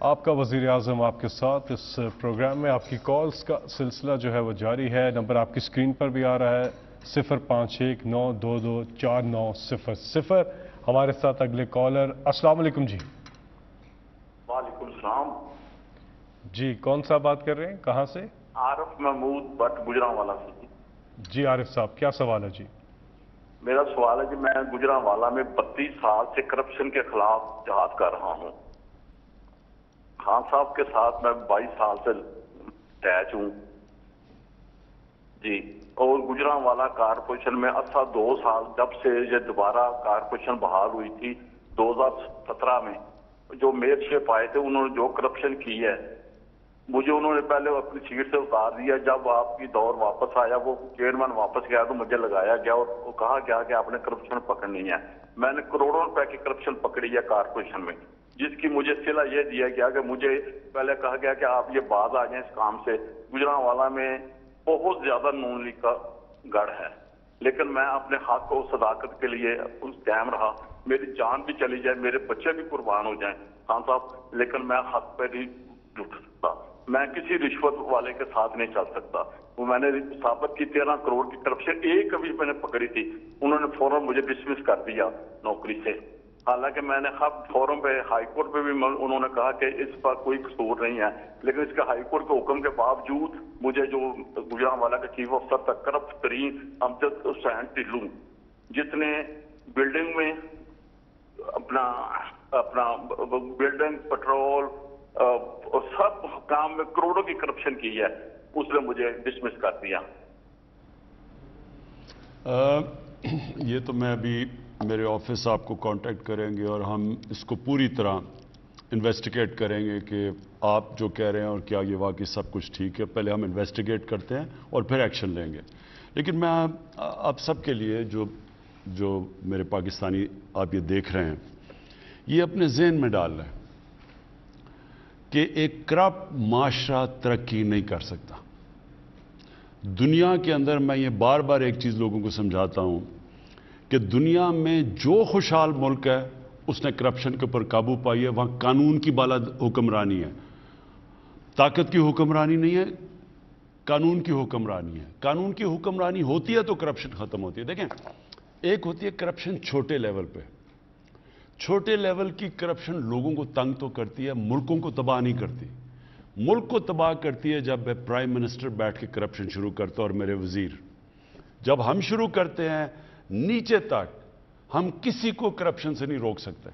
आपका वज़ीर आज़म आपके साथ इस प्रोग्राम में आपकी कॉल्स का सिलसिला जो है वो जारी है। नंबर आपकी स्क्रीन पर भी आ रहा है 0519224900। हमारे साथ अगले कॉलर। अस्सलाम वालेकुम जी। वालेकुम सलाम जी, कौन सा बात कर रहे हैं, कहाँ से? आरिफ महमूद भट्ट गुजरांवाला से। जी आरिफ साहब, क्या सवाल है जी? मेरा सवाल है कि मैं गुजरांवाला में 32 साल से करप्शन के खिलाफ जहाद कर रहा हूँ। खान साहब के साथ मैं 22 साल से अटैच हूँ जी। और गुजरांवाला कारपोरेशन में 2 साल जब से ये दोबारा कारपोरेशन बहाल हुई थी 2017 में, जो मेयरशिप आए थे उन्होंने जो करप्शन की है, मुझे उन्होंने पहले अपनी सीट से उतार दिया। जब आपकी दौर वापस आया, वो चेयरमैन वापस गया तो मुझे लगाया गया और वो कहा गया कि आपने करप्शन पकड़नी है। मैंने करोड़ों रुपए की करप्शन पकड़ी है कारपोरेशन में, जिसकी मुझे सिला ये दिया गया कि मुझे पहले कहा गया कि आप ये बाज आ जाएं इस काम से। गुजरांवाला में बहुत ज्यादा नून लीग का गढ़ है, लेकिन मैं अपने हक और सदाकत के लिए उस कायम रहा। मेरी जान भी चली जाए, मेरे बच्चे भी कुर्बान हो जाएं खान साहब, लेकिन मैं हक पे नहीं रुक सकता। मैं किसी रिश्वत वाले के साथ नहीं चल सकता। वो मैंने साबित की 13 करोड़ की करप्शन एक कभी मैंने पकड़ी थी, उन्होंने फौरन मुझे डिसमिस कर दिया नौकरी से। हालांकि मैंने फौरन पे हाईकोर्ट पे भी उन्होंने कहा कि इस पर कोई कसूर नहीं है, लेकिन इसके हाईकोर्ट के हुक्म के बावजूद मुझे जो गुजरांवाला के चीफ अफसर तक करप्ट तरीन अमजद हुसैन टिल्लू, जितने बिल्डिंग में अपना बिल्डिंग पेट्रोल और सब काम में करोड़ों की करप्शन की है, उसने मुझे डिसमिस कर दिया। ये तो मैं अभी मेरे ऑफिस आपको कांटेक्ट करेंगे और हम इसको पूरी तरह इन्वेस्टिगेट करेंगे कि आप जो कह रहे हैं और क्या ये वाकई सब कुछ ठीक है। पहले हम इन्वेस्टिगेट करते हैं और फिर एक्शन लेंगे। लेकिन मैं आप सबके लिए जो मेरे पाकिस्तानी आप ये देख रहे हैं, ये अपने जहन में डाल रहे हैं कि एक करप्ट माशरा तरक्की नहीं कर सकता। दुनिया के अंदर मैं ये बार बार एक चीज़ लोगों को समझाता हूं कि दुनिया में जो खुशहाल मुल्क है उसने करप्शन के ऊपर काबू पाई है, वहां कानून की बाला हुक्मरानी है। ताकत की हुक्मरानी नहीं है, कानून की हुक्मरानी है। कानून की हुक्मरानी होती है तो करप्शन खत्म होती है। देखें, एक होती है करप्शन छोटे लेवल पे। छोटे लेवल की करप्शन लोगों को तंग तो करती है, मुल्कों को तबाह नहीं करती। मुल्क को तबाह करती है जब प्राइम मिनिस्टर बैठ के करप्शन शुरू करता है और मेरे वजीर। जब हम शुरू करते हैं नीचे तक, हम किसी को करप्शन से नहीं रोक सकते।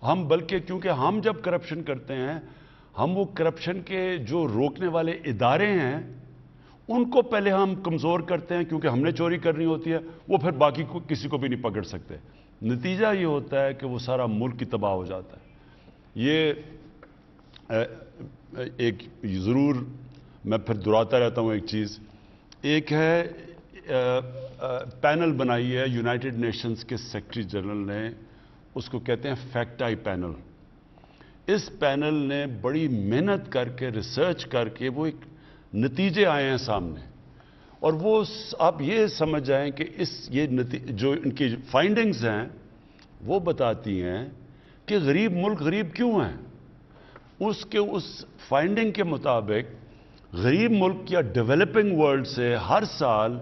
हम बल्कि क्योंकि हम जब करप्शन करते हैं, हम वो करप्शन के जो रोकने वाले इदारे हैं उनको पहले हम कमजोर करते हैं, क्योंकि हमने चोरी करनी होती है, वो फिर बाकी को किसी को भी नहीं पकड़ सकते। नतीजा ये होता है कि वो सारा मुल्क की तबाह हो जाता है। ये एक ज़रूर मैं फिर दोहराता रहता हूँ एक चीज़। एक है पैनल बनाई है यूनाइटेड नेशंस के सेक्रेटरी जनरल ने, उसको कहते हैं फैक्ट आई पैनल। इस पैनल ने बड़ी मेहनत करके रिसर्च करके वो एक नतीजे आए हैं सामने, और वो आप ये समझ जाएं कि जो इनकी फाइंडिंग्स हैं वो बताती हैं कि गरीब मुल्क गरीब क्यों हैं। उस फाइंडिंग के मुताबिक गरीब मुल्क या डेवलपिंग वर्ल्ड से हर साल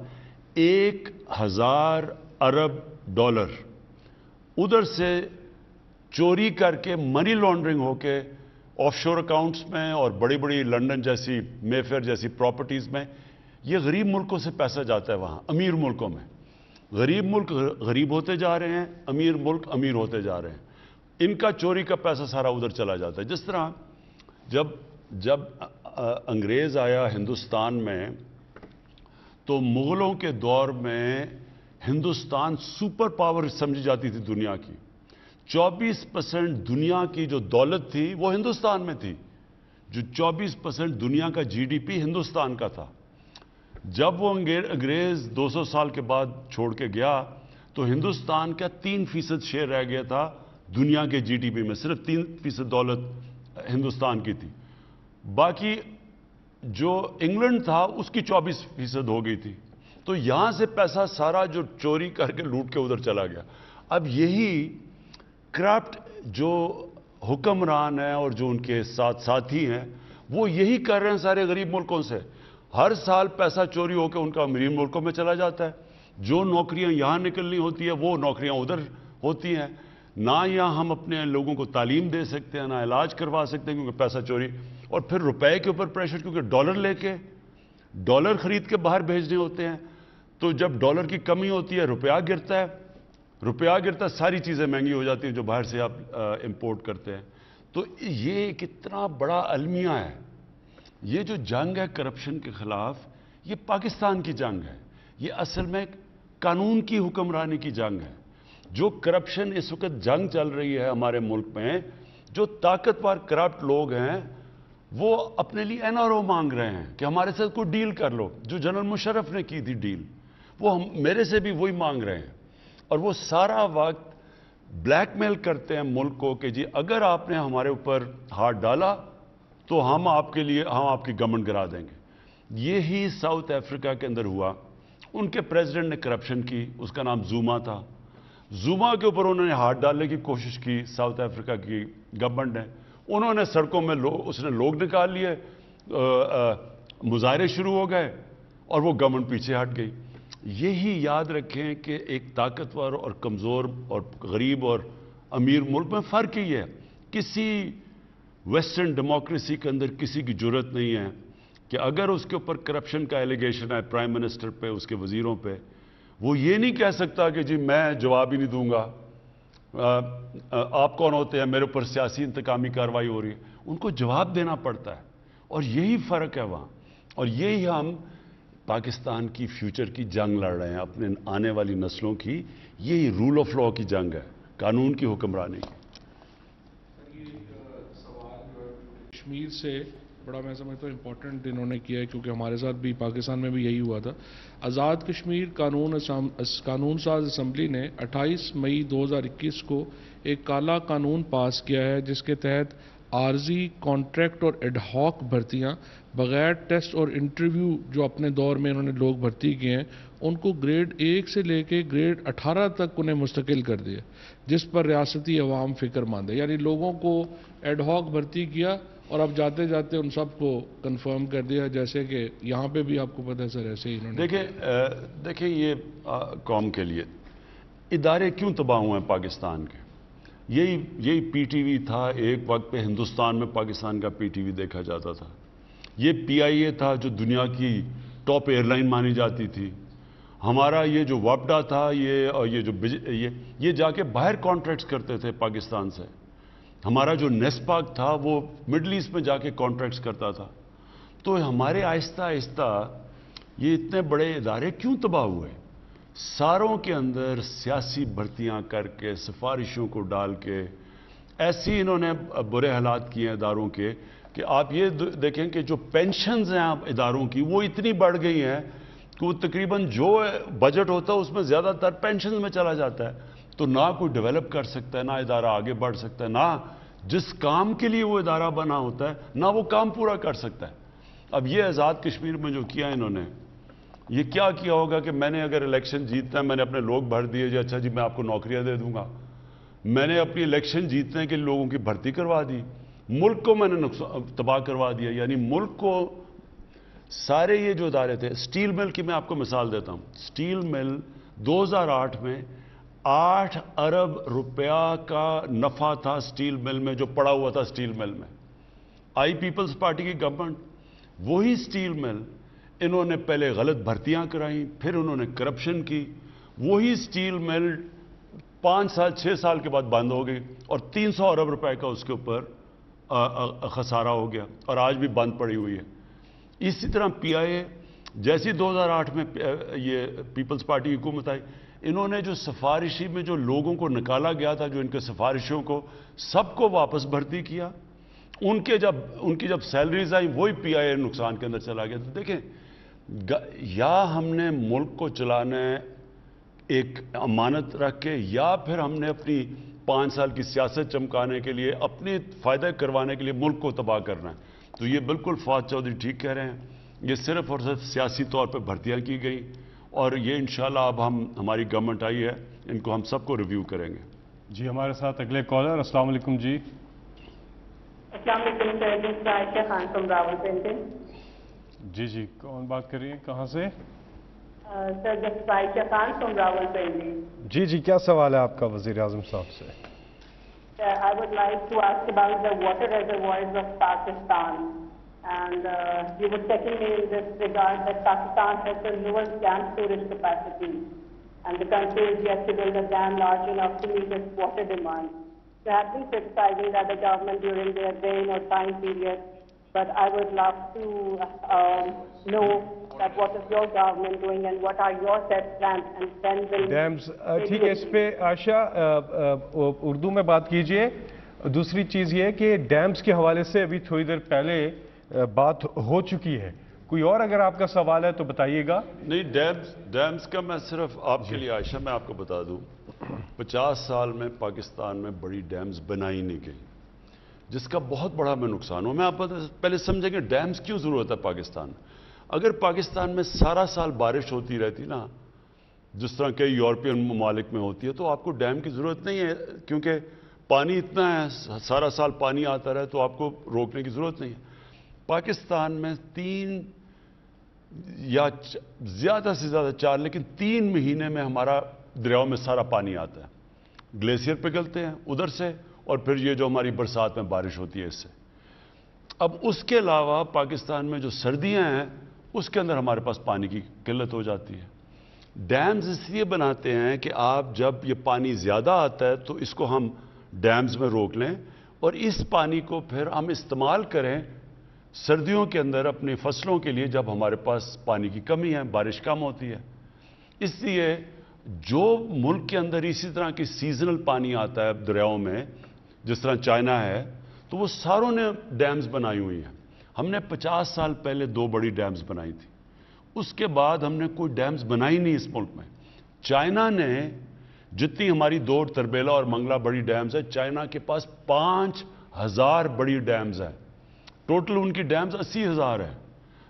1000 अरब डॉलर उधर से चोरी करके मनी लॉन्ड्रिंग होके ऑफशोर अकाउंट्स में और बड़ी बड़ी लंदन जैसी मेफेयर जैसी प्रॉपर्टीज में ये गरीब मुल्कों से पैसा जाता है वहां अमीर मुल्कों में। गरीब मुल्क गरीब होते जा रहे हैं, अमीर मुल्क अमीर होते जा रहे हैं। इनका चोरी का पैसा सारा उधर चला जाता है। जिस तरह जब अंग्रेज आया हिंदुस्तान में, तो मुगलों के दौर में हिंदुस्तान सुपर पावर समझी जाती थी दुनिया की। 24% दुनिया की जो दौलत थी वो हिंदुस्तान में थी। जो 24% दुनिया का जीडीपी हिंदुस्तान का था। जब वो अंग्रेज 200 साल के बाद छोड़ के गया तो हिंदुस्तान का 3% शेयर रह गया था दुनिया के जीडीपी में। सिर्फ 3% दौलत हिंदुस्तान की थी। बाकी जो इंग्लैंड था उसकी 24% हो गई थी। तो यहां से पैसा सारा जो चोरी करके लूट के उधर चला गया। अब यही करप्ट जो हुक्मरान हैं और जो उनके साथ साथी हैं वो यही कर रहे हैं सारे गरीब मुल्कों से। हर साल पैसा चोरी होकर उनका अमीर मुल्कों में चला जाता है। जो नौकरियां यहां निकलनी होती है वो नौकरियां उधर होती हैं। ना यहाँ हम अपने लोगों को तालीम दे सकते हैं, ना इलाज करवा सकते हैं, क्योंकि पैसा चोरी। और फिर रुपए के ऊपर प्रेशर, क्योंकि डॉलर खरीद के बाहर भेजने होते हैं। तो जब डॉलर की कमी होती है रुपया गिरता है, सारी चीज़ें महंगी हो जाती हैं जो बाहर से आप इंपोर्ट करते हैं। तो ये कितना बड़ा अलमिया है। ये जो जंग है करप्शन के खिलाफ, ये पाकिस्तान की जंग है। ये असल में कानून की हुक्मरानी की जंग है। जो करप्शन इस वक्त जंग चल रही है हमारे मुल्क में, जो ताकतवर करप्ट लोग हैं वो अपने लिए एनआरओ मांग रहे हैं कि हमारे साथ कोई डील कर लो। जो जनरल मुशर्रफ ने की थी डील, वो मेरे से भी वही मांग रहे हैं। और वो सारा वक्त ब्लैकमेल करते हैं मुल्क को कि जी अगर आपने हमारे ऊपर हाथ डाला तो हम आपकी गवर्नमेंट गिरा देंगे। यही साउथ अफ्रीका के अंदर हुआ। उनके प्रेसिडेंट ने करप्शन की, उसका नाम ज़ूमा था। ज़ूमा के ऊपर उन्होंने हाथ डालने की कोशिश की साउथ अफ्रीका की गवर्नमेंट ने। उन्होंने सड़कों में उसने लोग निकाल लिए, मुजाहरे शुरू हो गए और वो गवर्नमेंट पीछे हट गई। यही याद रखें कि एक ताकतवर और कमज़ोर और गरीब और अमीर मुल्क में फ़र्क ही है। किसी वेस्टर्न डेमोक्रेसी के अंदर किसी की जुर्रत नहीं है कि अगर उसके ऊपर करप्शन का एलिगेशन है प्राइम मिनिस्टर पे, उसके वजीरों पे, वो ये नहीं कह सकता कि जी मैं जवाब ही नहीं दूंगा, आप कौन होते हैं, मेरे ऊपर सियासी इंतकामी कार्रवाई हो रही है। उनको जवाब देना पड़ता है। और यही फ़र्क है वहाँ। और यही हम पाकिस्तान की फ्यूचर की जंग लड़ रहे हैं, अपने आने वाली नस्लों की। यही रूल ऑफ लॉ की जंग है, कानून की हुक्मरानी की। कश्मीर से बड़ा मैं समझता हूँ इम्पोर्टेंट इन्होंने किया है, क्योंकि हमारे साथ भी पाकिस्तान में भी यही हुआ था। आज़ाद कश्मीर कानून साज असम्बली ने 28 मई 2021 को एक काला कानून पास किया है जिसके तहत आर्जी, कॉन्ट्रैक्ट और एडहॉक भर्तियां बगैर टेस्ट और इंटरव्यू जो अपने दौर में इन्होंने लोग भर्ती किए हैं उनको ग्रेड 1 से लेके ग्रेड 18 तक उन्हें मुस्तकिल कर दिया, जिस पर रियासती अवाम फिक्रमंद है। यानी लोगों को एडहॉक भर्ती किया और अब जाते जाते उन सबको कंफर्म कर दिया, जैसे कि यहाँ पे भी आपको पता है सर ऐसे ही इन्होंने। देखिए ये कौम के लिए इदारे क्यों तबाह हुए हैं पाकिस्तान के। यही पीटीवी था। एक वक्त पे हिंदुस्तान में पाकिस्तान का पीटीवी देखा जाता था। ये पीआईए था जो दुनिया की टॉप एयरलाइन मानी जाती थी। हमारा ये जो वापडा था, ये जाके बाहर कॉन्ट्रैक्ट्स करते थे पाकिस्तान से। हमारा जो नेस्पाक था वो मिडल ईस्ट में जाके कॉन्ट्रैक्ट्स करता था। तो हमारे आहिस्ता आहिस्ता ये इतने बड़े इदारे क्यों तबाह हुए। सारों के अंदर सियासी भर्तियां करके, सिफारिशों को डाल के ऐसी इन्होंने बुरे हालात किए हैं इदारों के कि आप ये देखें कि जो पेंशन्स हैं आप इदारों की वो इतनी बढ़ गई हैं कि वो तकरीबन जो बजट होता है उसमें ज़्यादातर पेंशन में चला जाता है। तो ना कोई डेवलप कर सकता है, ना इदारा आगे बढ़ सकता है, ना जिस काम के लिए वो इदारा बना होता है ना वो काम पूरा कर सकता है। अब ये आज़ाद कश्मीर में जो किया इन्होंने, ये क्या किया होगा कि मैंने अगर इलेक्शन जीतना है, मैंने अपने लोग भर दिए जी, अच्छा जी मैं आपको नौकरियां दे दूंगा। मैंने अपनी इलेक्शन जीतने के लोगों की भर्ती करवा दी, मुल्क को मैंने तबाह करवा दिया। यानी मुल्क को सारे ये जो इदारे थे, स्टील मिल की मैं आपको मिसाल देता हूं। स्टील मिल 2008 में 8 अरब रुपया का नफा था स्टील मिल में, जो पड़ा हुआ था स्टील मिल में। आई पीपल्स पार्टी की गवर्नमेंट, वही स्टील मिल इन्होंने पहले गलत भर्तियां कराई, फिर उन्होंने करप्शन की। वही स्टील मिल 5 साल 6 साल के बाद बंद हो गई और 300 अरब रुपए का उसके ऊपर खसारा हो गया और आज भी बंद पड़ी हुई है। इसी तरह पीआईए जैसी 2008 में ये पीपल्स पार्टी की हुकूमत आई, इन्होंने जो सिफारिशी में जो लोगों को निकाला गया था, जो इनके सिफारिशों को सबको वापस भर्ती किया। उनकी जब सैलरीज आई वही पीआईए नुकसान के अंदर चला गया। तो देखें, या हमने मुल्क को चलाना है एक अमानत रख के, या फिर हमने अपनी 5 साल की सियासत चमकाने के लिए, अपने फायदा करवाने के लिए मुल्क को तबाह करना है। तो ये बिल्कुल फवाद चौधरी ठीक कह रहे हैं। ये सिर्फ और सिर्फ सियासी तौर पर भर्तियां की गई और ये इंशाल्लाह अब हमारी गवर्नमेंट आई है, इनको हम सबको रिव्यू करेंगे। जी हमारे साथ अगले कॉलर। अस्सलाम वालेकुम जी। अस्सलाम वालेकुम sir, this is Ayesha Khan from Rawalpindi. जी जी, कौन बात कर रही है, कहाँ से? Sir, this is Ayesha Khan from Rawalpindi. जी जी, क्या सवाल है आपका वज़ीर आज़म साहब से? I would like to ask about the water reservoirs of Pakistan. And you were checking in this regard that Pakistan has the lowest dam storage capacity. And the country is yet to build a dam large enough to meet its water demand. You have been criticizing the other government during their reign or time period. But I would love to know that what is your government doing and what are your set plans and when will dams, ठीक है, इस पे आशा उर्दू में बात कीजिए। दूसरी चीज़ ये कि डैम्स के हवाले से अभी थोड़ी देर पहले बात हो चुकी है। कोई और अगर आपका सवाल है तो बताइएगा। नहीं, डैम्स का मैं सिर्फ आपके लिए आयशा मैं आपको बता दूं, 50 साल में पाकिस्तान में बड़ी डैम्स बनाई नहीं गई, जिसका बहुत बड़ा में नुकसान हो। मैं आप पहले समझेंगे डैम्स क्यों जरूरत है पाकिस्तान में। अगर पाकिस्तान में सारा साल बारिश होती रहती ना, जिस तरह कई यूरोपियन ममालिक में होती है, तो आपको डैम की जरूरत नहीं है, क्योंकि पानी इतना है, सारा साल पानी आता रहे तो आपको रोकने की जरूरत नहीं है। पाकिस्तान में 3 या ज्यादा से ज्यादा 4, लेकिन 3 महीने में हमारा दरियाओं में सारा पानी आता है। ग्लेशियर पिघलते हैं उधर से, और फिर ये जो हमारी बरसात में बारिश होती है इससे। अब उसके अलावा पाकिस्तान में जो सर्दियां हैं उसके अंदर हमारे पास पानी की किल्लत हो जाती है। डैम्स इसलिए बनाते हैं कि आप जब ये पानी ज्यादा आता है तो इसको हम डैम्स में रोक लें और इस पानी को फिर हम इस्तेमाल करें सर्दियों के अंदर अपनी फसलों के लिए, जब हमारे पास पानी की कमी है, बारिश कम होती है। इसलिए जो मुल्क के अंदर इसी तरह की सीजनल पानी आता है दरियाओं में, जिस तरह चाइना है, तो वो सारों ने डैम्स बनाई हुई हैं। हमने 50 साल पहले 2 बड़ी डैम्स बनाई थी, उसके बाद हमने कोई डैम्स बनाई नहीं इस मुल्क में। चाइना ने जितनी हमारी 2 तरबेला और मंगला बड़ी डैम्स है, चाइना के पास 5000 बड़ी डैम्स है। टोटल उनकी डैम्स 80,000 है,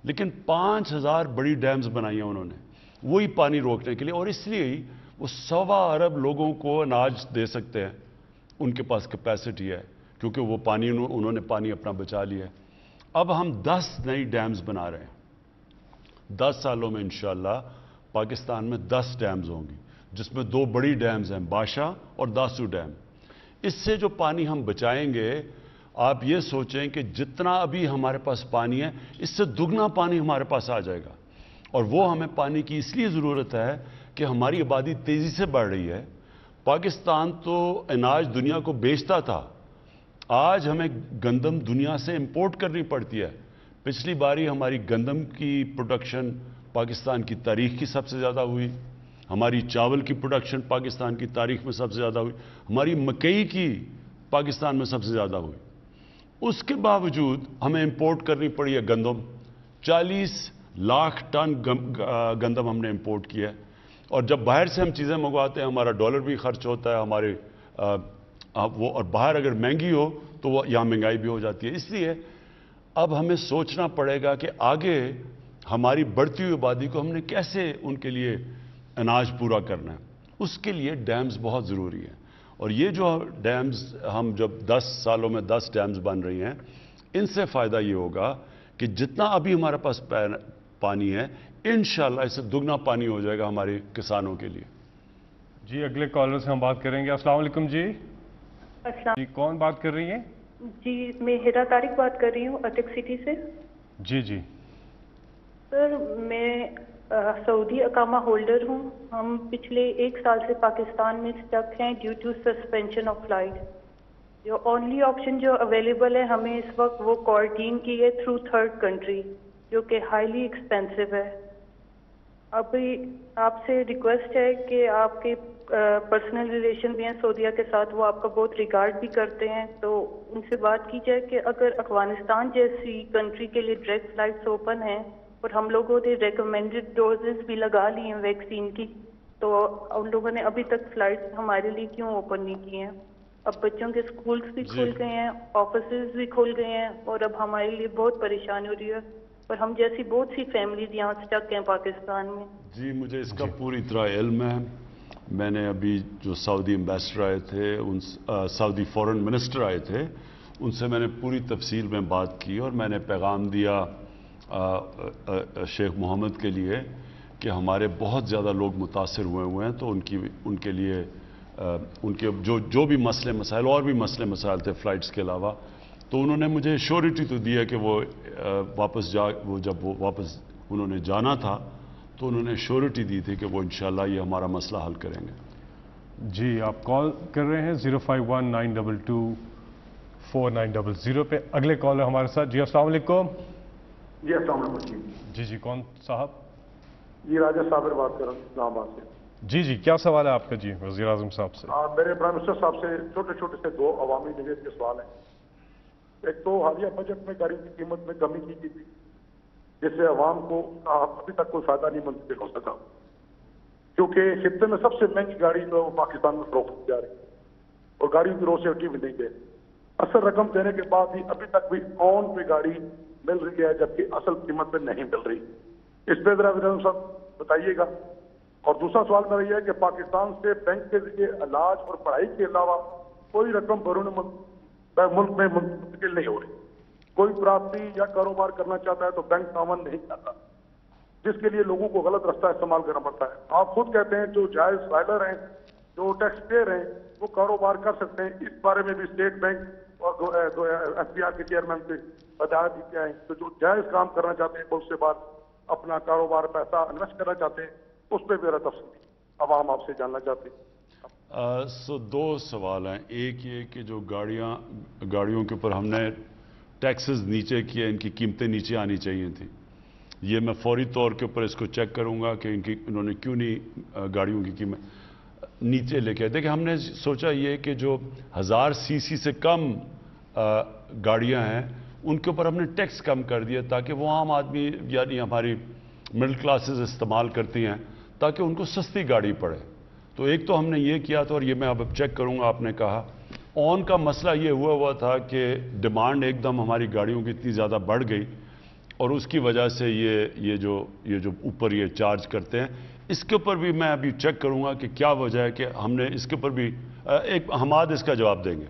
लेकिन 5000 बड़ी डैम्स बनाई हैं उन्होंने, वही पानी रोकने के लिए। और इसलिए ही वो 1.25 अरब लोगों को अनाज दे सकते हैं, उनके पास कैपेसिटी है, क्योंकि वो पानी उन्होंने पानी अपना बचा लिया है। अब हम 10 नई डैम्स बना रहे हैं। 10 सालों में इंशाल्लाह पाकिस्तान में 10 डैम्स होंगी, जिसमें 2 बड़ी डैम्स हैं, बाशा और दासू डैम। इससे जो पानी हम बचाएंगे, आप ये सोचें कि जितना अभी हमारे पास पानी है, इससे दुगना पानी हमारे पास आ जाएगा। और वो हमें पानी की इसलिए ज़रूरत है कि हमारी आबादी तेज़ी से बढ़ रही है। पाकिस्तान तो अनाज दुनिया को बेचता था, आज हमें गंदम दुनिया से इंपोर्ट करनी पड़ती है। पिछली बारी हमारी गंदम की प्रोडक्शन पाकिस्तान की तारीख की सबसे ज़्यादा हुई, हमारी चावल की प्रोडक्शन पाकिस्तान की तारीख में सबसे ज़्यादा हुई, हमारी मकई की पाकिस्तान में सबसे ज़्यादा हुई। उसके बावजूद हमें इंपोर्ट करनी पड़ी है गंदम। 40 लाख टन गंदम हमने इंपोर्ट किया है। और जब बाहर से हम चीज़ें मंगवाते हैं, हमारा डॉलर भी खर्च होता है, हमारे वो, और बाहर अगर महंगी हो तो वो यहाँ महंगाई भी हो जाती है। इसलिए अब हमें सोचना पड़ेगा कि आगे हमारी बढ़ती हुई आबादी को हमने कैसे उनके लिए अनाज पूरा करना है। उसके लिए डैम्स बहुत ज़रूरी है। और ये जो डैम्स हम जब 10 सालों में 10 डैम्स बन रही हैं, इनसे फ़ायदा ये होगा कि जितना अभी हमारे पास पानी है, इंशाल्लाह इससे दुगना पानी हो जाएगा हमारे किसानों के लिए। जी, अगले कॉलर से हम बात करेंगे। अस्सलाम वालेकुम जी। अस्सलाम जी, कौन बात कर रही हैं? जी, मैं हिरा तारिक बात कर रही हूँ अटक सिटी से। जी जी सर, मैं सऊदी अकामा होल्डर हूँ। हम पिछले 1 साल से पाकिस्तान में स्टक हैं due to suspension of flight. जो ओनली ऑप्शन जो अवेलेबल है हमें इस वक्त, वो क्वारंटीन की है थ्रू 3rd कंट्री, जो कि हाईली एक्सपेंसिव है। अभी आपसे रिक्वेस्ट है कि आपके पर्सनल रिलेशन भी हैं सऊदीया के साथ, वो आपका बहुत रिगार्ड भी करते हैं, तो उनसे बात की जाए कि अगर अफगानिस्तान जैसी कंट्री के लिए डायरेक्ट फ्लाइट्स ओपन हैं और हम लोगों ने रिकमेंडेड डोजेस भी लगा ली हैं वैक्सीन की, तो उन लोगों ने अभी तक फ्लाइट्स हमारे लिए क्यों ओपन नहीं की हैं? अब बच्चों के स्कूल्स भी खुल गए हैं, ऑफिसेज भी खुल गए हैं, और अब हमारे लिए बहुत परेशानी हो रही है। और हम जैसी बहुत सी फैमिलीज यहाँ स्टक हैं पाकिस्तान में। जी, मुझे इसका पूरी तरह इल्म है। मैंने अभी जो सऊदी एम्बेसडर आए थे, उन सऊदी फॉरेन मिनिस्टर आए थे, ان سے میں نے پوری تفصیل میں بات کی اور میں نے پیغام دیا شیخ محمد کے لیے کہ ہمارے بہت زیادہ لوگ متاثر ہوئے ہیں، تو ان کے لیے ان کے جو بھی مسئلے مسائل اور بھی مسئلے مسائل تھے فلائٹس کے علاوہ، تو انہوں نے مجھے شیورٹی تو دیا کہ وہ جب وہ واپس انہوں نے جانا تھا تو انہوں نے شیورٹی دی تھی کہ وہ انشاءاللہ یہ ہمارا مسئلہ حل کریں گے۔ جی آپ کال کر رہے ہیں 051-922-4900 پہ۔ اگلے کال ہے ہمارے ساتھ۔ جی السلام علیکم۔ جی السلام علیکم جی کون صاحب؟ جی راجہ صابر بات کر رہا ہوں اسلام آباد سے۔ جی کیا سوال ہے آپ کا جی وزیر اعظم صاحب سے؟ میرے پرائم منسٹر صاحب سے چھوٹے چھوٹے سے دو عوامی نوید کے سوال ہیں۔ ایک تو حالیہ بجٹ میں گاڑی کی قیمت میں کمی کی گئی تھی جس سے عوام کو ابھی تک کوئی فائدہ نہیں منتقل ہو سکا، کیونکہ خطے میں سب سے مہنگی گاڑی جو پاکستان میں فروخت کی جا رہی ہے اور گاڑیوں کی روسیٹی بھی نہیں دے، اصل رقم دینے کے بعد بھی ابھی تک بھی آن پہ گاڑی مل رہی ہے جبکہ اصل قیمت پہ نہیں مل رہی۔ اس پہ ذرا وزیر اعظم صاحب بتائیے گا۔ اور دوسرا سوال میرا یہ ہے کہ پاکستان سے بینک کے ذریعے علاج اور پڑھائی کے علاوہ کوئی رقم بیرون ملک میں منتقل نہیں ہو رہی۔ کوئی پراپرٹی یا کاروبار کرنا چاہتا ہے تو بینک تعاون نہیں کرتا، جس کے لیے لوگوں کو غلط راستہ استعمال کرنا پڑتا ہے۔ آپ خود کہتے ہیں جو جائز فائلر ہیں، جو ٹیکس پیئر ہیں، وہ کاروبار کر سکتے ہیں۔ اس بارے میں بھی اسٹیٹ بینک اور ایف بی آر کے چیئرمین سے ہدایت دی گئی ہے تو جو جائز کام کرنا چاہتے ہیں ملک سے باہر اپنا کاروبار پیسہ انویسٹ کرنا چاہتے ہیں اس پہ میرا تفصیل عوام آپ سے جاننا چاہتے ہیں۔ دو سوال ہیں۔ ایک یہ کہ جو گاڑیوں کے اوپر ہم نے ٹیکسز نیچے کیے، ان کی قیمتیں نیچے آنی چاہیے تھیں، یہ میں فوری طور کے اوپر اس کو چیک کروں گا کہ انہوں نے کیوں نہیں گاڑیوں کی قیمت نیچے لے کے۔ دیکھیں ہم نے سوچا یہ کہ جو 1000 سی سی سے کم گاڑیاں ہیں ان کے اوپر ہم نے ٹیکس کم کر دیا تاکہ وہ عام آدمی یعنی ہماری مڈل کلاسز استعمال کرتی ہیں تاکہ ان کو سستی گاڑی پڑے۔ تو ایک تو ہم نے یہ کیا تھا اور یہ میں اب چیک کروں گا۔ آپ نے کہا آن کا مسئلہ یہ ہوا تھا کہ ڈیمانڈ ایک دم ہماری گاڑیوں کی اتنی زیادہ بڑھ گئی اور اس کی وجہ سے یہ جو اوپر یہ چارج کرتے ہیں، اس کے اوپر بھی میں ابھی چیک کروں گا کہ کیا وجہ ہے کہ ہم نے اس کے اوپر بھی ایک حماد اس کا جواب دیں گے۔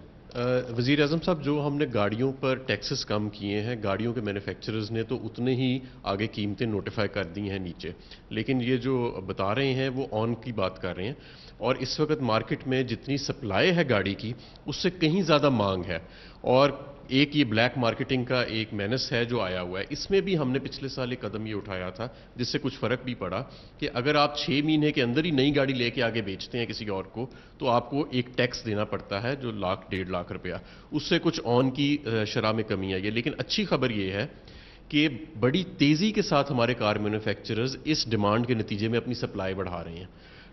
وزیر اعظم صاحب، جو ہم نے گاڑیوں پر ٹیکسز کم کیے ہیں، گاڑیوں کے مینوفیکچررز نے تو اتنے ہی آگے قیمتیں نوٹیفائی کر دی ہیں نیچے، لیکن یہ جو بتا رہے ہیں وہ آن کی بات کر رہے ہیں، اور اس وقت مارکیٹ میں جتنی سپلائی ہے گاڑی کی اس سے کہیں زیادہ مانگ ہے، اور ایک یہ بلیک مارکیٹنگ کا ایک مینس ہے جو آیا ہوا ہے۔ اس میں بھی ہم نے پچھلے سال ایک قدم یہ اٹھایا تھا جس سے کچھ فرق بھی پڑا کہ اگر آپ 6 مہینے کے اندر ہی نئی گاڑی لے کے آگے بیچتے ہیں کسی اور کو تو آپ کو ایک ٹیکس دینا پڑتا ہے جو 1.5 لاکھ روپیہ، اس سے کچھ آن کی شرح میں کمی آئی ہے۔ لیکن اچھی خبر یہ ہے کہ بڑی تیزی کے ساتھ ہمارے کار مینوفیکچررز اس ڈیمانڈ کے نتیجے میں اپنی سپلائی بڑھا رہے ہیں۔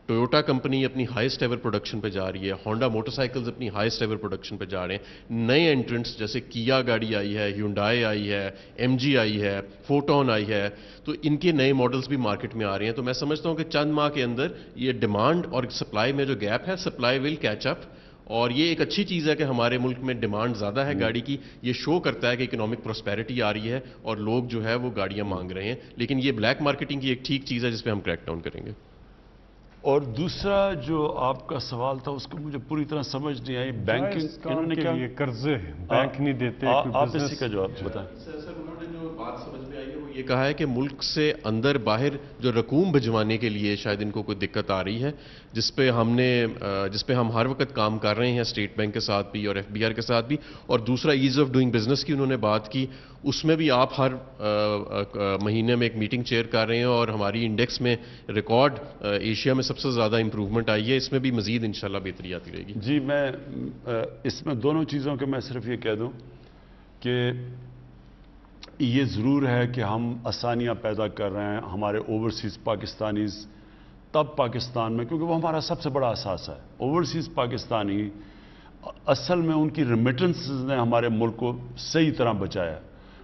ٹویوٹا کمپنی اپنی ہائیسٹ ایور پروڈکشن پہ جا رہی ہے، ہونڈا موٹر سائیکلز اپنی ہائیسٹ ایور پروڈکشن پہ جا رہے ہیں، نئے انٹرنٹس جیسے کیا گاڑی آئی ہے، ہیونڈائی آئی ہے، ایم جی آئی ہے، فوٹون آئی ہے، تو ان کے نئے ماڈلز بھی مارکیٹ میں آ رہے ہیں۔ تو میں سمجھتا ہوں کہ چند ماہ کے اندر یہ ڈیمانڈ اور سپلائی میں جو گیپ ہے، سپلائی ول کیچ اپ، اور یہ ایک اچھی چیز ہے کہ ہمارے ملک میں ڈیمانڈ زیادہ ہے گاڑی کی، یہ شو کرتا ہے کہ اکنامک پراسپیرٹی آ رہی ہے اور لوگ جو ہے وہ گاڑیاں مانگ رہے ہیں، لیکن یہ بلیک مارکیٹنگ کی ایک ٹھیک چیز ہے جس پہ ہم کریک ڈاؤن کریں گے۔ اور دوسرا جو آپ کا سوال تھا اس کو مجھے پوری طرح سمجھ نہیں آئی، بینکنگ انہوں نے کیا قرضے بینک نہیں دیتے، آپ اسی کا جواب بتائیں۔ سر انہوں نے جو بات سمجھ میں آئی ہے وہ یہ کہا ہے کہ ملک سے اندر باہر جو رقوم بھجوانے کے لیے شاید ان کو کوئی دقت آ رہی ہے، جس پہ ہم ہر وقت کام کر رہے ہیں اسٹیٹ بینک کے ساتھ بھی اور ایف بی آر کے ساتھ بھی، اور دوسرا ایز آف ڈوئنگ بزنس کی انہوں نے بات کی، اس میں بھی آپ ہر مہینے میں ایک میٹنگ چیئر کر رہے ہیں اور ہماری انڈیکس میں ریکارڈ ایشیا میں سب سے زیادہ امپروومنٹ آئی ہے، اس میں بھی مزید انشاءاللہ بہتری آتی رہے گی۔ جی میں اس میں دونوں چیزوں کے میں صرف یہ کہہ دوں کہ یہ ضرور ہے کہ ہم آسانیاں پیدا کر رہے ہیں ہمارے اوورسیز پاکستانیز تب پاکستان میں، کیونکہ وہ ہمارا سب سے بڑا اثاثہ ہے۔ اوورسیز پاکستانی اصل میں ان کی ریمیٹنسز نے ہمارے ملک کو صحیح طرح بچایا،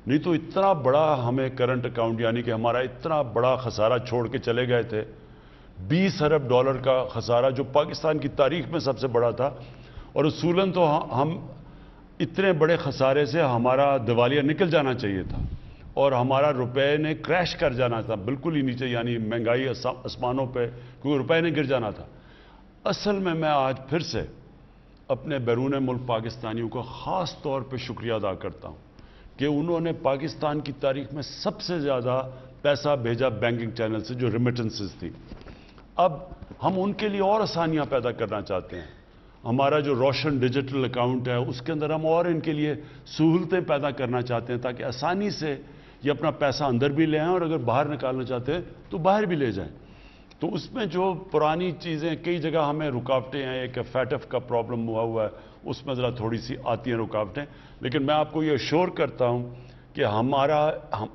نہیں تو اتنا بڑا ہمیں کرنٹ اکاؤنٹ یعنی کہ ہمارا اتنا بڑا خسارہ چھوڑ کے چلے گئے تھے، $20 ارب کا خسارہ جو پاکستان کی تاریخ میں سب سے بڑا تھا، اور اصولاً تو ہم اتنے بڑے خسارے سے ہمارا دیوالیہ نکل جانا چاہیے تھا اور ہمارا روپے نے کریش کر جانا تھا بالکل ہی نیچے، یعنی مہنگائی آسمانوں پہ، کیونکہ روپے نے گر جانا تھا۔ اصل میں آج پھر سے اپنے بیرون ملک پاکستانیوں کا خاص طور پہ شکریہ ادا کرتا ہوں کہ انہوں نے پاکستان کی تاریخ میں سب سے زیادہ پیسہ بھیجا بینکنگ چینل سے، جو ریمیٹنسز تھی۔ اب ہم ان کے لیے اور آسانیاں پیدا کرنا چاہتے ہیں۔ ہمارا جو روشن ڈیجیٹل اکاؤنٹ ہے اس کے اندر ہم اور ان کے لیے سہولتیں پیدا کرنا چاہتے ہیں تاکہ آسانی سے یہ اپنا پیسہ اندر بھی لے آئیں اور اگر باہر نکالنا چاہتے ہیں تو باہر بھی لے جائیں۔ تو اس میں جو پرانی چیزیں کئی جگہ ہمیں رکاوٹیں ہیں، ایک فیٹف کا پرابلم ہوا ہے، اس میں ذرا تھوڑی سی آتی ہیں رکاوٹیں، لیکن میں آپ کو یہ ایشور کرتا ہوں کہ ہم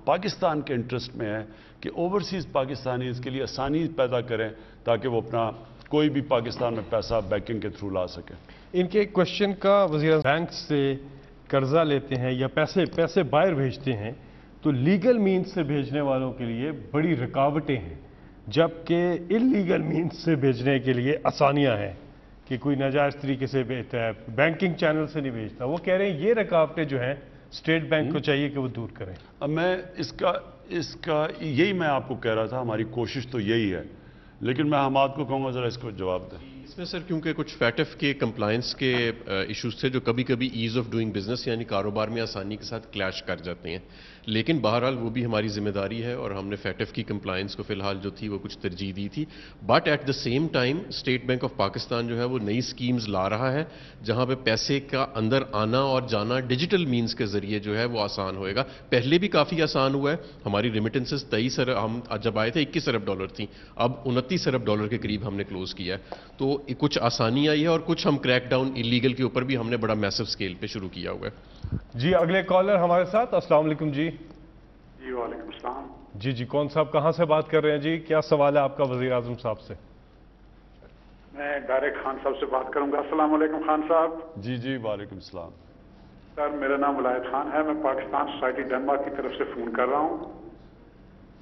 پاکستان کے انٹرسٹ میں ہے کہ اوورسیز پاکستانی اس کے لیے آسانی پیدا کریں تاکہ وہ اپنا کوئی بھی پاکستان میں پیسہ بینکنگ کے تھرو لا سکے۔ ان کے ایک کوشچن کا وزیر بینک سے قرضہ لیتے ہیں یا پیسے باہر بھیجتے ہیں تو لیگل مینز سے بھیجنے والوں کے لیے بڑی رکاوٹیں ہیں، جبکہ انلیگل مینز سے بھیجنے کے لیے آسانیاں ہیں کہ کوئی ناجائز طریقے سے بھیجتا ہے، بینکنگ چینل سے نہیں بھیجتا۔ وہ کہہ رہے ہیں یہ رکاوٹیں جو ہیں اسٹیٹ بینک کو چاہیے کہ وہ دور کریں۔ اب میں اس کا یہی میں آپ کو کہہ رہا تھا، ہماری کوشش تو یہی ہے، لیکن میں حماد کو کہوں گا ذرا اس کو جواب دیں۔ اس میں سر کیونکہ کچھ فیٹف کے کمپلائنس کے ایشوز تھے جو کبھی کبھی ایز آف ڈوئنگ بزنس یعنی کاروبار میں آسانی کے ساتھ کلیش کر جاتے ہیں، لیکن بہرحال وہ بھی ہماری ذمہ داری ہے اور ہم نے فیٹف کی کمپلائنس کو فی الحال جو تھی وہ کچھ ترجیح دی تھی، but at the same time State Bank of Pakistan جو ہے وہ نئی اسکیمز لا رہا ہے جہاں پہ پیسے کا اندر آنا اور جانا ڈیجیٹل مینز کے ذریعے جو ہے وہ آسان ہوئے گا۔ پہلے بھی کافی آسان ہوا ہے، ہماری ریمیٹنسز 23 ارب، ہم جب آئے تھے 21 ارب ڈالر تھیں، اب 29 ارب ڈالر کے قریب ہم نے کلوز کیا ہے، تو کچھ آسانی آئی ہے اور کچھ ہم کریک ڈاؤن انلیگل کے اوپر بھی ہم نے بڑا میسو سکیل پہ شروع کیا ہوا ہے۔ جی اگلے کالر ہمارے ساتھ، السلام علیکم جی۔ جی وعلیکم السلام۔ جی کون صاحب کہاں سے بات کر رہے ہیں جی؟ کیا سوال ہے آپ کا وزیر اعظم صاحب سے؟ میں ڈائریکٹ خان صاحب سے بات کروں گا۔ السلام علیکم خان صاحب۔ جی وعلیکم السلام۔ سر میرا نام ولایت خان ہے، میں پاکستان سوسائٹی ڈنمارک کی طرف سے فون کر رہا ہوں۔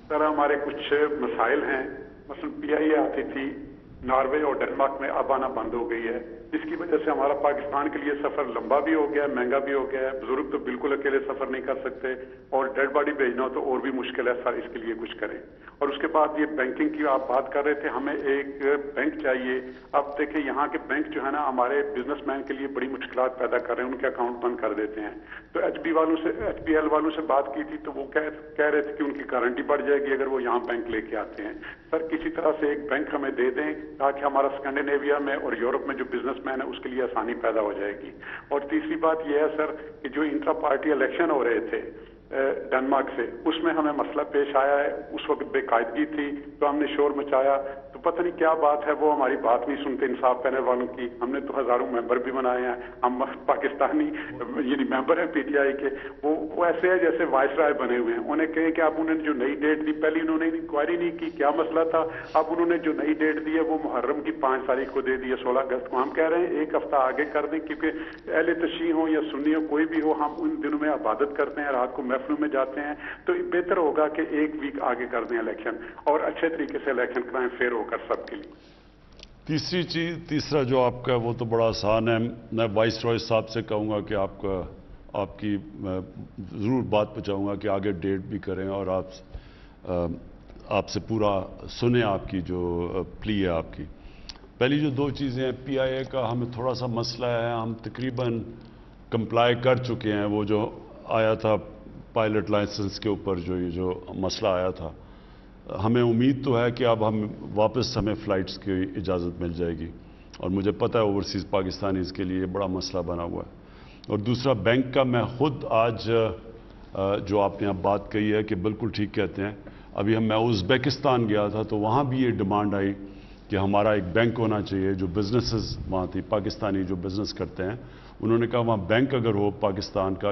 سر ہمارے کچھ مسائل ہیں، مثلا پی آئی اے آتی تھی ناروے اور ڈنمارک میں، اب آنا بند ہو گئی ہے، جس کی وجہ سے ہمارا پاکستان کے لیے سفر لمبا بھی ہو گیا ہے، مہنگا بھی ہو گیا ہے، بزرگ تو بالکل اکیلے سفر نہیں کر سکتے اور ڈیڈ باڈی بھیجنا ہو تو اور بھی مشکل ہے۔ سر اس کے لیے کچھ کریں۔ اور اس کے بعد یہ بینکنگ کی آپ بات کر رہے تھے، ہمیں ایک بینک چاہیے۔ اب دیکھیں یہاں کے بینک جو ہے نا ہمارے بزنس مین کے لیے بڑی مشکلات پیدا کر رہے ہیں، ان کے اکاؤنٹ بند کر دیتے ہیں۔ تو ایچ پی ایل والوں سے بات کی تھی تو وہ کہہ رہے تھے کہ ان کی گارنٹی بڑھ جائے گی اگر وہ یہاں بینک لے کے آتے ہیں۔ سر کسی طرح سے ایک بینک ہمیں دے دیں تاکہ ہمارا اسکینڈینیویا میں اور یورپ میں جو بزنس مین ہے اس کے لیے آسانی پیدا ہو جائے گی۔ اور تیسری بات یہ ہے سر کہ جو انٹرا پارٹی الیکشن ہو رہے تھے ڈنمارک سے، اس میں ہمیں مسئلہ پیش آیا ہے، اس وقت بے قاعدگی تھی تو ہم نے شور مچایا، تو پتہ نہیں کیا بات ہے، وہ ہماری بات نہیں سنتے انصاف پینل والوں کی۔ ہم نے تو ہزاروں ممبر بھی بنائے ہیں، ہم پاکستانی یعنی ممبر ہیں پی ٹی آئی کے، وہ ایسے ہیں جیسے وائس رائے بنے ہوئے ہیں۔ انہیں کہیں کہ اب انہوں نے جو نئی ڈیٹ دی، پہلی انہوں نے انکوائری نہیں کی کیا مسئلہ تھا، اب انہوں نے جو نئی ڈیٹ دی ہے وہ محرم کی 5 تاریخ کو دے دی ہے، 16 اگست کو۔ ہم کہہ رہے ہیں ایک ہفتہ آگے کر دیں، کیونکہ اہل تشیع ہو یا سنی ہو کوئی بھی ہو، ہم ان دنوں میں عبادت کرتے ہیں، رات کو محفلوں میں جاتے ہیں، تو بہتر ہوگا کہ ایک ویک آگے کر دیں الیکشن اور اچھے طریقے سے الیکشن کرائیں، فیئر ہو کر سب کے لیے۔ تیسرا جو آپ کا وہ تو بڑا آسان ہے، میں وائس رائے صاحب سے کہوں گا کہ آپ کی ضرور بات پہنچاؤں گا کہ آگے ڈیٹ بھی کریں اور آپ سے پورا سنیں آپ کی جو پلی ہے آپ کی۔ پہلی جو 2 چیزیں ہیں، پی آئی اے کا ہمیں تھوڑا سا مسئلہ ہے، ہم تقریباً کمپلائی کر چکے ہیں، وہ جو آیا تھا پائلٹ لائسنس کے اوپر جو مسئلہ آیا تھا، ہمیں امید تو ہے کہ اب واپس ہمیں فلائٹس کی اجازت مل جائے گی، اور مجھے پتہ ہے اوورسیز پاکستانیز کے لیے یہ بڑا مسئلہ بنا ہوا ہے۔ اور دوسرا بینک کا، میں خود آج جو آپ نے اب بات کہی ہے کہ بالکل ٹھیک کہتے ہیں، ابھی میں ازبیکستان گیا تھا تو وہاں بھی یہ ڈیمانڈ آئی کہ ہمارا ایک بینک ہونا چاہیے، جو بزنسز وہاں تھی پاکستانی جو بزنس کرتے ہیں، انہوں نے کہا وہاں بینک اگر ہو پاکستان کا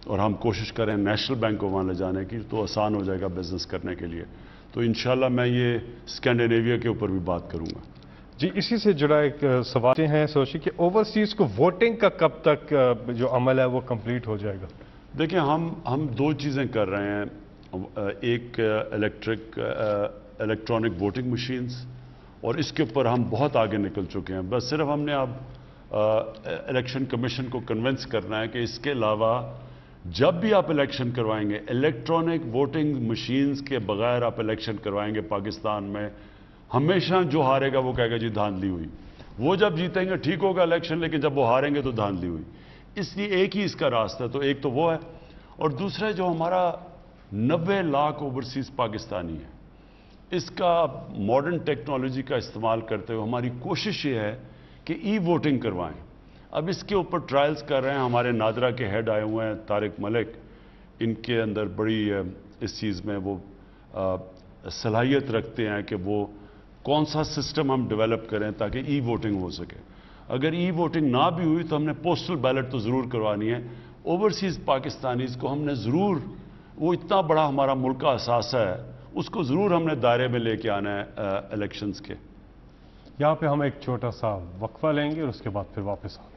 اور ہم کوشش کریں نیشنل بینک کو وہاں لے جانے کی تو آسان ہو جائے گا بزنس کرنے کے لیے۔ تو انشاءاللہ میں یہ اسکینڈینیویا کے اوپر بھی بات کروں گا۔ جی اسی سے جڑا ایک سوال ہیں سوچی کہ اوورسیز کو ووٹنگ کا کب تک جو عمل ہے وہ کمپلیٹ ہو جائے گا؟ دیکھیں ہم 2 چیزیں کر رہے ہیں، ایک الیکٹرانک ووٹنگ مشینز، اور اس کے اوپر ہم بہت آگے نکل چکے ہیں، بس صرف ہم نے اب الیکشن کمیشن کو کنونس کرنا ہے کہ اس کے علاوہ جب بھی آپ الیکشن کروائیں گے الیکٹرانک ووٹنگ مشینز کے بغیر آپ الیکشن کروائیں گے پاکستان میں، ہمیشہ جو ہارے گا وہ کہے گا جی دھاندلی ہوئی، وہ جب جیتیں گے ٹھیک ہوگا الیکشن، لیکن جب وہ ہاریں گے تو دھاندلی ہوئی. اس لیے ایک ہی اس کا راستہ ہے. تو ایک تو وہ ہے، اور دوسرا جو ہمارا 90 لاکھ اوورسیز پاکستانی ہے، اس کا ماڈرن ٹیکنالوجی کا استعمال کرتے ہوئے ہماری کوشش یہ ہے کہ ای ووٹنگ کروائیں. اب اس کے اوپر ٹرائلز کر رہے ہیں. ہمارے نادرا کے ہیڈ آئے ہوئے ہیں طارق ملک، ان کے اندر بڑی اس چیز میں وہ صلاحیت رکھتے ہیں کہ وہ کون سا سسٹم ہم ڈیولپ کریں تاکہ ای ووٹنگ ہو سکے. اگر ای ووٹنگ نہ بھی ہوئی تو ہم نے پوسٹل بیلٹ تو ضرور کروانی ہے. اوورسیز پاکستانیز کو ہم نے ضرور، وہ اتنا بڑا ہمارا ملک کا اثاثہ ہے، اس کو ضرور ہم نے دائرے میں لے کے آنا ہے الیکشنز کے. یہاں پہ ہم ایک چھوٹا سا وقفہ لیں گے اور اس کے بعد پھر واپس آئیں.